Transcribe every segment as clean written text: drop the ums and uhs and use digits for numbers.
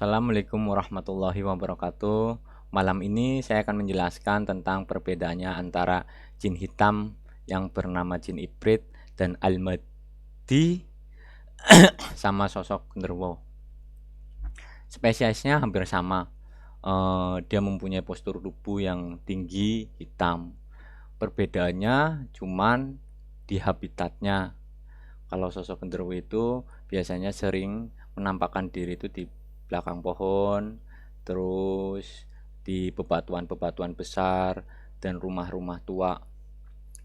Assalamualaikum warahmatullahi wabarakatuh. Malam ini saya akan menjelaskan tentang perbedaannya antara jin hitam yang bernama jin ibrit dan al-Mahdi sama sosok genderuwo. Spesiesnya hampir sama. Dia mempunyai postur tubuh yang tinggi, hitam. Perbedaannya cuman di habitatnya. Kalau sosok genderuwo itu biasanya sering menampakkan diri itu di belakang pohon, terus di bebatuan-bebatuan besar dan rumah-rumah tua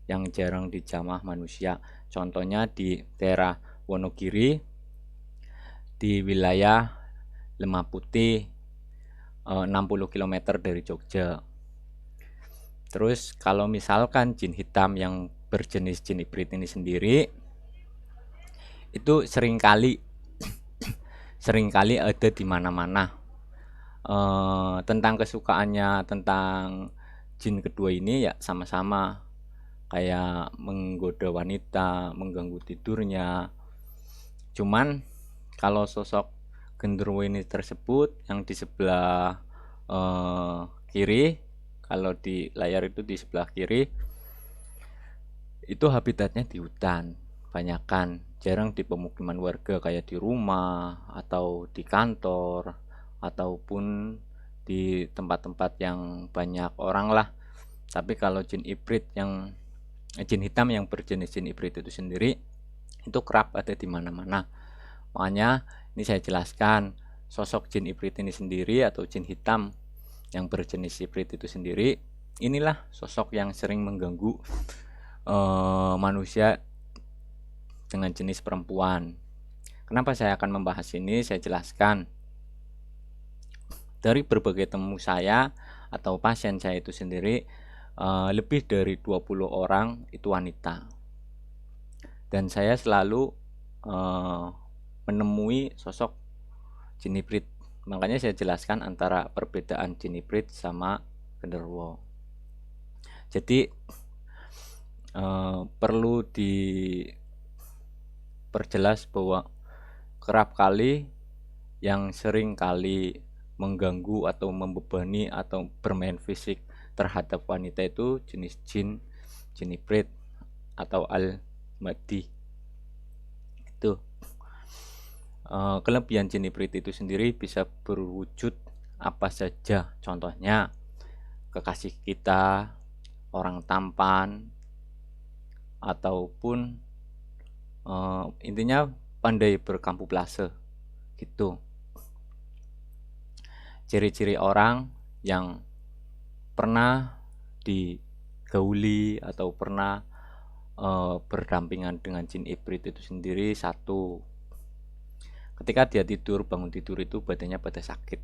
yang jarang dijamah manusia. Contohnya di daerah Wonogiri, di wilayah Lemah Putih, 60 km dari Jogja. Terus kalau misalkan jin hitam yang berjenis jin ibrit ini sendiri, itu seringkali ada di mana-mana. Tentang kesukaannya tentang jin kedua ini ya sama-sama kayak menggoda wanita, mengganggu tidurnya. Cuman kalau sosok genderuwo ini tersebut yang di sebelah kiri, kalau di layar itu di sebelah kiri, itu habitatnya di hutan, banyakan jarang di pemukiman warga kayak di rumah atau di kantor ataupun di tempat-tempat yang banyak orang lah. Tapi kalau jin hitam yang berjenis jin ibrit itu sendiri itu kerap ada di mana-mana. Makanya ini saya jelaskan sosok jin ibrit ini sendiri atau jin hitam yang berjenis ibrit itu sendiri, inilah sosok yang sering mengganggu manusia dengan jenis perempuan. Kenapa saya akan membahas ini? Saya jelaskan. Dari berbagai temu saya atau pasien saya itu sendiri, lebih dari 20 orang itu wanita. Dan saya selalu menemui sosok jin ibrit. Makanya saya jelaskan antara perbedaan jin ibrit sama genderuwo. Jadi perlu diperjelas bahwa kerap kali yang sering kali mengganggu atau membebani atau bermain fisik terhadap wanita itu jenis jin ibrit atau al-Mahdi. Itu kelebihan jin ibrit itu sendiri bisa berwujud apa saja. Contohnya kekasih kita, orang tampan, ataupun intinya pandai berkamuflase gitu. Ciri-ciri orang yang pernah digauli atau pernah berdampingan dengan jin ibrit itu sendiri, satu, ketika dia tidur, bangun tidur itu badannya pada sakit.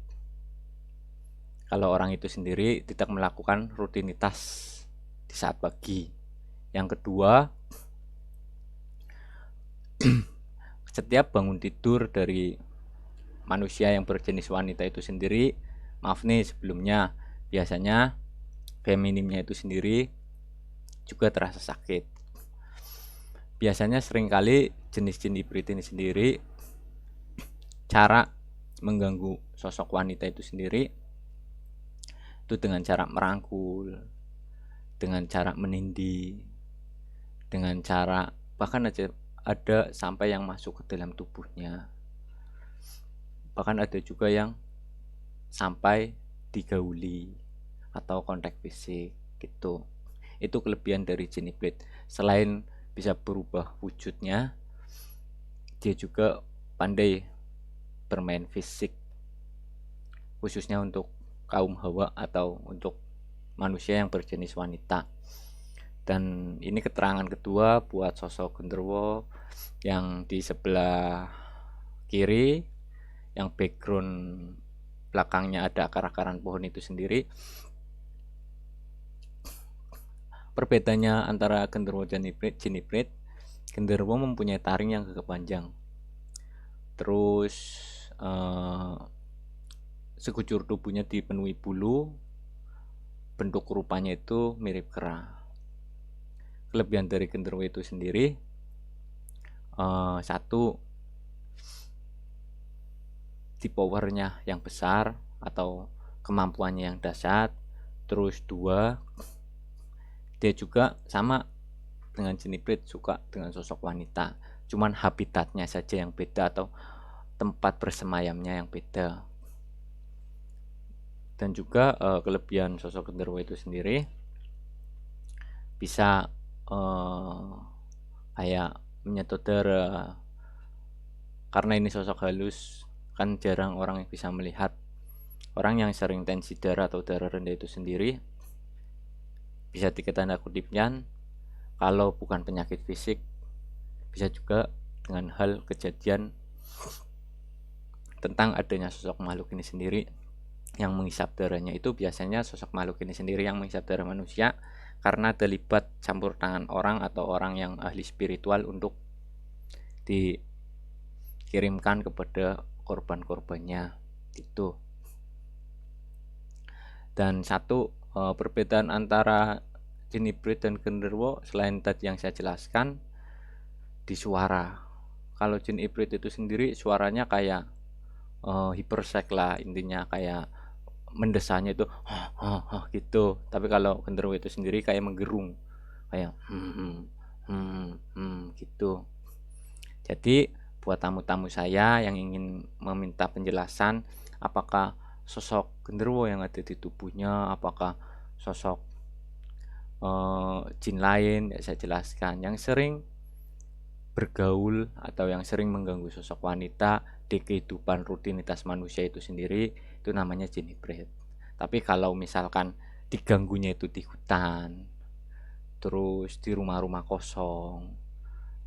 Kalau orang itu sendiri tidak melakukan rutinitas di saat pagi. Yang kedua, setiap bangun tidur dari manusia yang berjenis wanita itu sendiri, maaf nih sebelumnya, biasanya feminimnya itu sendiri juga terasa sakit. Biasanya seringkali jenis jin ibrit ini sendiri cara mengganggu sosok wanita itu sendiri itu dengan cara merangkul, dengan cara menindih, dengan cara bahkan ada sampai yang masuk ke dalam tubuhnya. Bahkan ada juga yang sampai digauli atau kontak fisik gitu. Itu kelebihan dari jin ibrit. Selain bisa berubah wujudnya, dia juga pandai bermain fisik, khususnya untuk kaum hawa atau untuk manusia yang berjenis wanita. Dan ini keterangan kedua buat sosok genderuwo yang di sebelah kiri, yang background belakangnya ada akar-akaran pohon itu sendiri. Perbedaannya antara genderuwo dan jin ibrit, genderuwo mempunyai taring yang agak panjang. Terus sekujur tubuhnya dipenuhi bulu, bentuk rupanya itu mirip kera. Kelebihan dari genderuwo itu sendiri, satu, besti powernya yang besar atau kemampuannya yang dahsyat. Terus dua, dia juga sama dengan jin iblis suka dengan sosok wanita, cuman habitatnya saja yang beda atau tempat bersemayamnya yang beda. Dan juga kelebihan sosok genderuwo itu sendiri bisa kayak menyetodor, karena ini sosok halus, kan jarang orang yang bisa melihat. Orang yang sering tensi darah atau darah rendah itu sendiri bisa diketanda kutipkan, kalau bukan penyakit fisik, bisa juga dengan hal kejadian tentang adanya sosok makhluk ini sendiri yang menghisap darahnya. Itu biasanya sosok makhluk ini sendiri yang menghisap darah manusia karena terlibat campur tangan orang atau orang yang ahli spiritual untuk dikirimkan kepada korban-korbannya itu. Dan satu perbedaan antara jin iblis dan genderuwo selain tadi yang saya jelaskan di suara. Kalau jin iblis itu sendiri suaranya kayak hipersek lah, intinya kayak mendesanya itu gitu. Tapi kalau genderuwo itu sendiri kayak menggerung, kayak gitu. Jadi buat tamu-tamu saya yang ingin meminta penjelasan apakah sosok genderuwo yang ada di tubuhnya, apakah sosok jin lain, ya saya jelaskan. Yang sering bergaul atau yang sering mengganggu sosok wanita di kehidupan rutinitas manusia itu sendiri, itu namanya jin iblis. Tapi kalau misalkan diganggunya itu di hutan, terus di rumah-rumah kosong,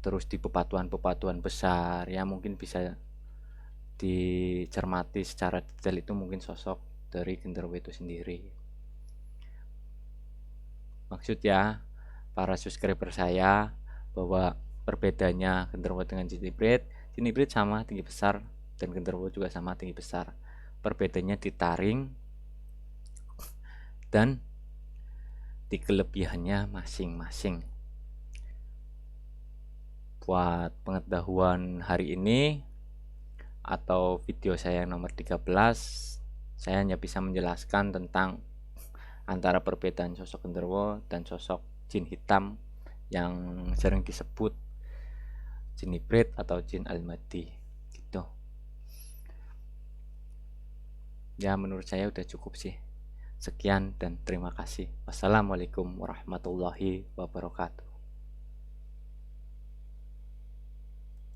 terus di bebatuan-bebatuan besar, ya mungkin bisa dicermati secara detail, itu mungkin sosok dari genderuwo itu sendiri. Maksud ya para subscriber saya bahwa perbedaannya genderuwo dengan jin iblis sama tinggi besar dan genderuwo juga sama tinggi besar. Perbedaannya di taring dan di kelebihannya masing-masing. Buat pengetahuan hari ini atau video saya yang nomor 13, saya hanya bisa menjelaskan tentang antara perbedaan sosok genderuwo dan sosok jin hitam yang sering disebut jin iblis atau jin al-madi gitu. Ya menurut saya udah cukup sih. Sekian dan terima kasih. Wassalamualaikum warahmatullahi wabarakatuh.